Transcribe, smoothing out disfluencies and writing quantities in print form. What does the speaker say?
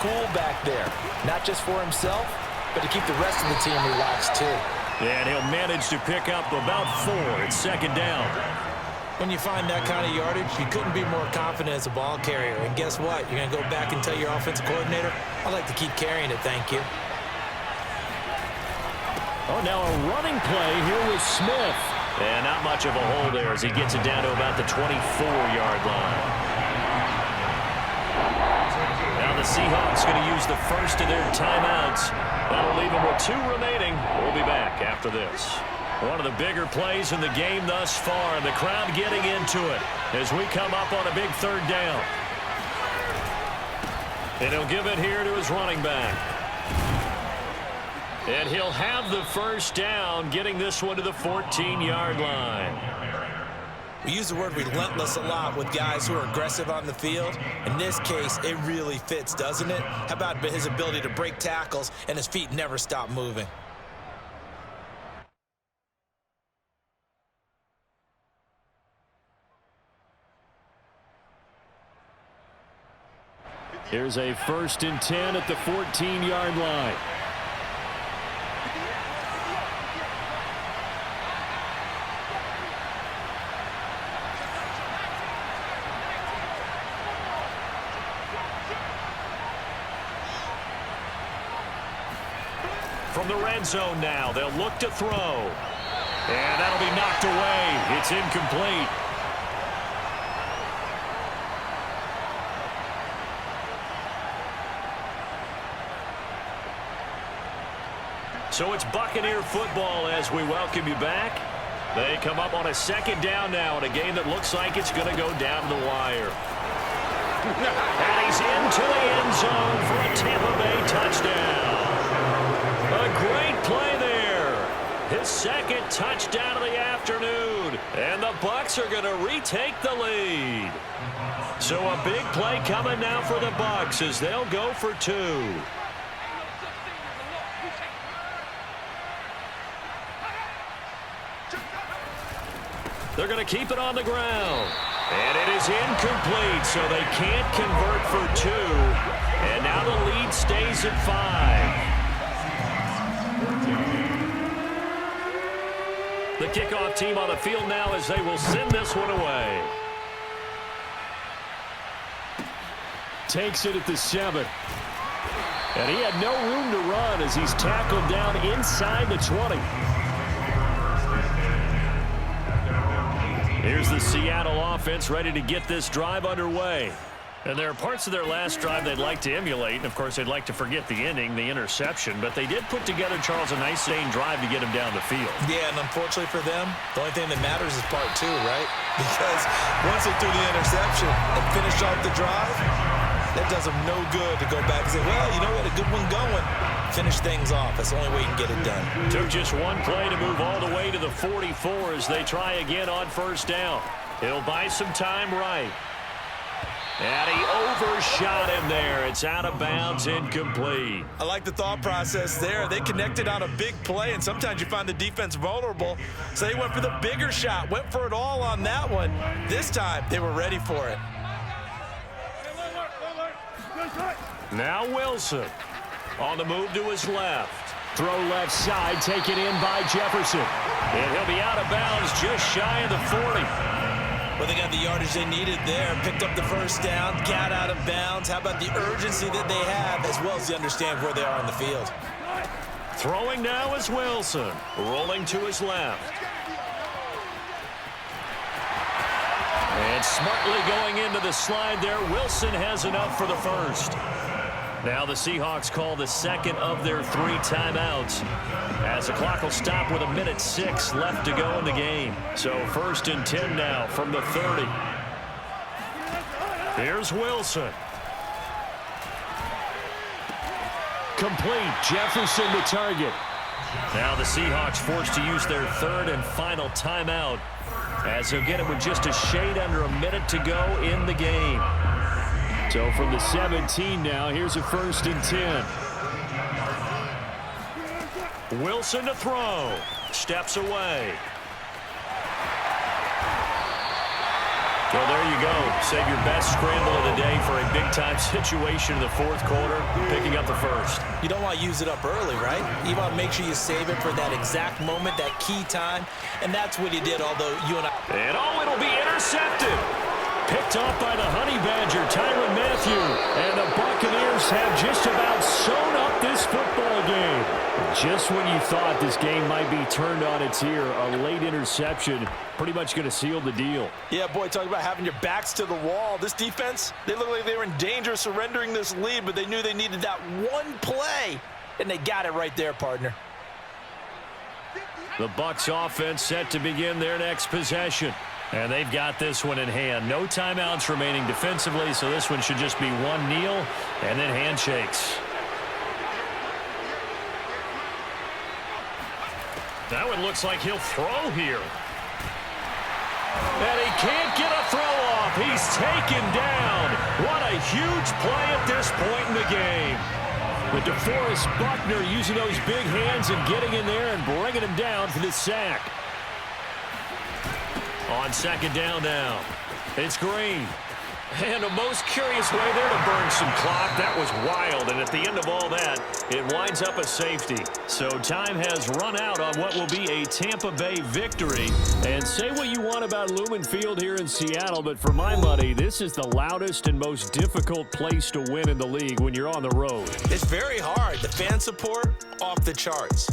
cool back there, not just for himself, but to keep the rest of the team relaxed too. And he'll manage to pick up about 4. It's second down. When you find that kind of yardage, you couldn't be more confident as a ball carrier. And guess what? You're going to go back and tell your offensive coordinator, I'd like to keep carrying it, thank you. Oh, now a running play here with Smith. And not much of a hole there as he gets it down to about the 24-yard line. Now the Seahawks going to use the first of their timeouts. That'll leave them with 2 remaining. We'll be back after this. One of the bigger plays in the game thus far, and the crowd getting into it as we come up on a big 3rd down. And he'll give it here to his running back. And he'll have the first down, getting this one to the 14-yard line. We use the word relentless a lot with guys who are aggressive on the field. In this case, it really fits, doesn't it? How about his ability to break tackles and his feet never stop moving? Here's a 1st and 10 at the 14-yard line. From the red zone now, they'll look to throw. And that'll be knocked away. It's incomplete. So it's Buccaneer football as we welcome you back. They come up on a 2nd down now in a game that looks like it's going to go down to the wire. And he's into the end zone for a Tampa Bay touchdown. A great play there. His 2nd touchdown of the afternoon. And the Bucs are going to retake the lead. So a big play coming now for the Bucs as they'll go for 2. They're going to keep it on the ground. And it is incomplete, so they can't convert for 2. And now the lead stays at 5. The kickoff team on the field now as they will send this one away. Takes it at the 7. And he had no room to run as he's tackled down inside the 20. Here's the Seattle offense ready to get this drive underway. And there are parts of their last drive they'd like to emulate. And, of course, they'd like to forget the ending, the interception. But they did put together, Charles, a nice, sane drive to get him down the field. Yeah, and unfortunately for them, the only thing that matters is part 2, right? Because once they threw the interception and finished off the drive, that does them no good to go back and say, well, you know what, a good one going. Finish things off. That's the only way you can get it done. Took just one play to move all the way to the 44 as they try again on 1st down. He'll buy some time right. And he overshot him there. It's out of bounds, incomplete. I like the thought process there. They connected on a big play, and sometimes you find the defense vulnerable. So they went for the bigger shot, went for it all on that one. This time, they were ready for it. Now Wilson on the move to his left. Throw left side, taken in by Jefferson. And he'll be out of bounds just shy of the 40. Well, they got the yardage they needed there. Picked up the 1st down, got out of bounds. How about the urgency that they have, as well as they understand where they are on the field. Throwing now is Wilson. Rolling to his left. And smartly going into the slide there. Wilson has enough for the 1st. Now the Seahawks call the 2nd of their 3 timeouts as the clock will stop with 1:06 left to go in the game. So 1st and 10 now from the 30. Here's Wilson. Complete. Jefferson the target. Now the Seahawks forced to use their 3rd and final timeout as they'll get it with just a shade under a minute to go in the game. So from the 17 now, here's a 1st and 10. Wilson to throw. Steps away. Well, there you go. Save your best scramble of the day for a big-time situation in the fourth quarter, picking up the first. You don't want to use it up early, right? You want to make sure you save it for that exact moment, that key time, and that's what he did, although you and I... And it'll be intercepted. Picked off by the Honey Badger, Tyrann Mathieu. And the Buccaneers have just about sewn up this football game. Just when you thought this game might be turned on its ear, a late interception pretty much going to seal the deal. Yeah, boy, talk about having your backs to the wall. This defense, they look like they were in danger of surrendering this lead, but they knew they needed that one play, and they got it right there, partner. The Bucs offense set to begin their next possession. And they've got this one in hand. No timeouts remaining defensively, so this one should just be one kneel and then handshakes. That one looks like he'll throw here. And he can't get a throw off. He's taken down. What a huge play at this point in the game. The DeForest Buckner using those big hands and getting in there and bringing him down for the sack. On second down now, it's Green. And a most curious way there to burn some clock. That was wild, and at the end of all that, it winds up a safety. So time has run out on what will be a Tampa Bay victory. And say what you want about Lumen Field here in Seattle, but for my money, this is the loudest and most difficult place to win in the league when you're on the road. It's very hard. The fan support, off the charts.